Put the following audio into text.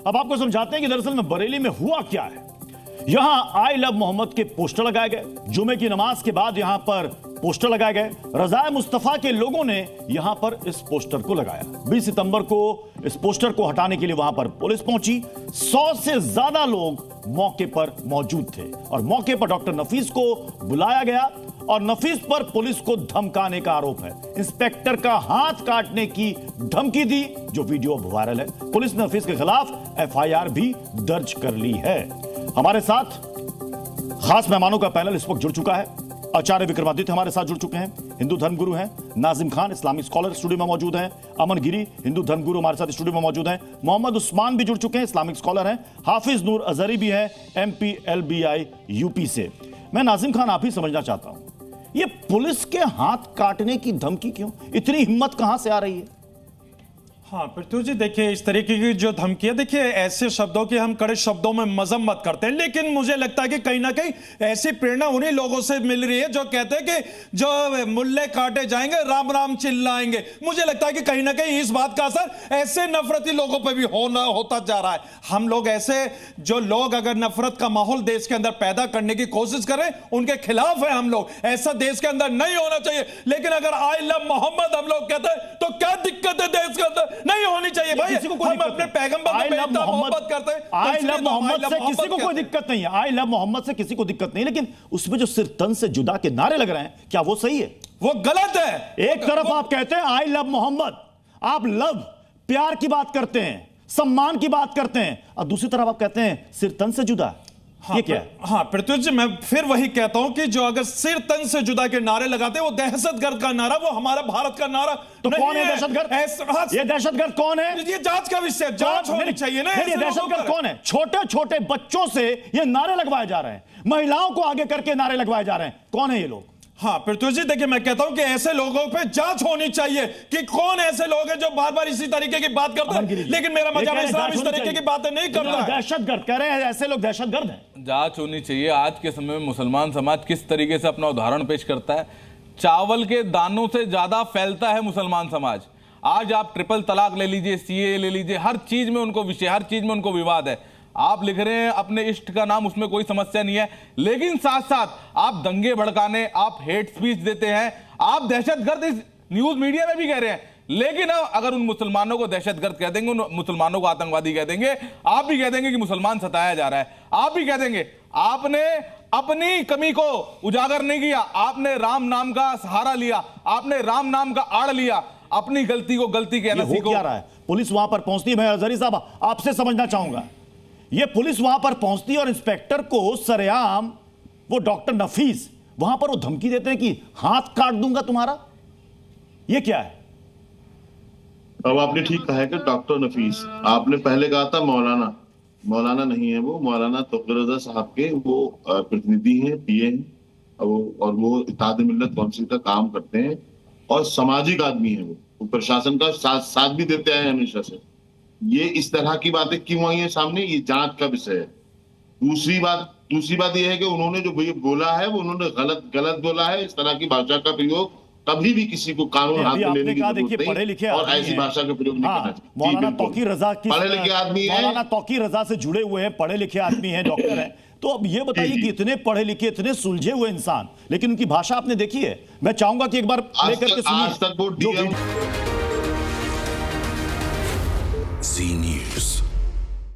अब आपको समझाते हैं कि दरअसल में बरेली में हुआ क्या है। यहां आई लव मोहम्मद के पोस्टर लगाए गए। जुमे की नमाज के बाद यहां पर पोस्टर लगाए गए। रजाए मुस्तफा के लोगों ने यहां पर इस पोस्टर को लगाया। 20 सितंबर को इस पोस्टर को हटाने के लिए वहां पर पुलिस पहुंची। 100 से ज्यादा लोग मौके पर मौजूद थे और मौके पर डॉक्टर नफीस को बुलाया गया और नफीस पर पुलिस को धमकाने का आरोप है। इंस्पेक्टर का हाथ काटने की धमकी दी, जो वीडियो अब वायरल है। पुलिस ने नफीस के खिलाफ एफआईआर भी दर्ज कर ली है। हमारे साथ खास मेहमानों का पैनल इस वक्त जुड़ चुका है। आचार्य विक्रमादित्य हमारे साथ जुड़ चुके हैं, हिंदू धर्मगुरु हैं। Nazim Khan Islamic scholar studio में मौजूद हैं। अमन गिरी हिंदू धर्मगुरु हमारे साथ स्टूडियो में मौजूद हैं। मोहम्मद उस्मान भी जुड़ चुके हैं, इस्लामिक स्कॉलर हैं। हाफिज नूर अजहरी भी हैं, MP LBI यूपी से। मैं नाजिम खान आप ही समझना चाहता हूं, ये पुलिस के हाथ काटने की धमकी क्यों? इतनी हिम्मत कहां से आ रही है? हाँ पृथ्वी जी, देखिए इस तरीके की जो धमकी है, देखिए ऐसे शब्दों की हम कड़े शब्दों में मजम्मत करते हैं, लेकिन मुझे लगता है कि कहीं ना कहीं ऐसी प्रेरणा उन्हीं लोगों से मिल रही है जो कहते हैं कि जो मुल्ले काटे जाएंगे राम राम चिल्लाएंगे। मुझे लगता है कि कहीं ना कहीं इस बात का असर ऐसे नफरती लोगों पर भी होता जा रहा है। हम लोग ऐसे जो लोग अगर नफरत का माहौल देश के अंदर पैदा करने की कोशिश करें, उनके खिलाफ है हम लोग। ऐसा देश के अंदर नहीं होना चाहिए। लेकिन अगर आई लव मोहम्मद हम लोग कहते हैं तो क्या दिक्कत है देश के अंदर? नहीं होनी चाहिए भाई। हम अपने पैगंबर पे इतना मोहब्बत करते हैं। आई लव मोहम्मद से किसी को कोई दिक्कत नहीं है। आई लव मोहम्मद से किसी को दिक्कत नहीं, लेकिन उसमें जो सिर तन से जुदा के नारे लग रहे हैं, क्या वो सही है? वो गलत है। एक तरफ आप कहते हैं आई लव मोहम्मद, आप लव प्यार की बात करते हैं, सम्मान की बात करते हैं, और दूसरी तरफ आप कहते हैं सिर तन से जुदा। हाँ, ये क्या है? हाँ पृथ्वी जी, मैं फिर वही कहता हूं कि जो अगर सिर तन से जुदा के नारे लगाते हैं, वो दहशतगर्द का नारा, वो हमारा भारत का नारा तो कौन है दहशतगर्द? ये दहशतगर्द कौन है? ये जांच का विषय, जांच होनी चाहिए ना। ये दहशतगर्द कौन है? छोटे छोटे बच्चों से ये नारे लगवाए जा रहे हैं, महिलाओं को आगे करके नारे लगवाए जा रहे हैं। कौन है ये लोग? हाँ पृथ्वी जी, देखिए मैं कहता हूं कि ऐसे लोगों पे जांच होनी चाहिए कि कौन ऐसे लोग हैं जो बार बार इसी तरीके की बात करते हैं। लेकिन मेरा मजहब इस्लाम इस तरीके की बातें नहीं करता। दहशतगर्द कह रहे हैं, ऐसे लोग दहशतगर्द हैं। जांच होनी चाहिए। आज के समय में मुसलमान समाज किस तरीके से अपना उदाहरण पेश करता है। चावल के दानों से ज्यादा फैलता है मुसलमान समाज। आज आप ट्रिपल तलाक ले लीजिए, CAA ले लीजिए, हर चीज में उनको विषय, हर चीज में उनको विवाद है। आप लिख रहे हैं अपने इष्ट का नाम, उसमें कोई समस्या नहीं है, लेकिन साथ साथ आप दंगे भड़काने, आप हेट स्पीच देते हैं, आप दहशतगर्द इस न्यूज मीडिया में भी कह रहे हैं। लेकिन अगर उन मुसलमानों को दहशतगर्द कह देंगे, उन मुसलमानों को आतंकवादी कह देंगे, आप भी कह देंगे कि मुसलमान सताया जा रहा है, आप भी कह देंगे। आपने अपनी कमी को उजागर नहीं किया, आपने राम नाम का सहारा लिया, आपने राम नाम का आड़ लिया, अपनी गलती को गलती कहना सीखो। क्या रहा है? पुलिस वहां पर पहुंचती है। मैं अजहरी साहब आपसे समझना चाहूंगा, ये पुलिस वहां पर पहुंचती है और इंस्पेक्टर को सरेआम वो डॉक्टर नफीस वहां पर वो धमकी देते हैं कि हाथ काट दूंगा तुम्हारा। ये क्या है? अब आपने ठीक कहा है कि डॉक्टर नफीस, आपने पहले कहा था मौलाना। मौलाना नहीं है वो, मौलाना तौकीर रज़ा साहब के वो प्रतिनिधि हैं, PA हैं, और वो इत्तेहाद मिल्लत काउंसिल का काम करते हैं और सामाजिक आदमी है। वो प्रशासन का साथ भी देते हैं हमेशा से। ये इस तरह की बातें क्यों आई है सामने, ये जांच का विषय है। दूसरी बात ये है कि उन्होंने जो बोला है वो उन्होंने गलत बोला है। इस तरह की भाषा का प्रयोग कभी भी किसी को कानून हाथ में लेने की जरूरत नहीं और ऐसी भाषा का प्रयोग नहीं करना चाहिए। मौलाना तौकीर रज़ा पढ़े लिखे आदमी है, मौलाना तौकीर रज़ा से जुड़े हुए हैं, पढ़े लिखे आदमी हैं, डॉक्टर हैं। तो अब ये बताइए कि इतने पढ़े लिखे, इतने सुलझे हुए इंसान, लेकिन उनकी भाषा आपने देखी है? मैं चाहूंगा कि एक बार लेकर के सुनिए। आज तक वो DM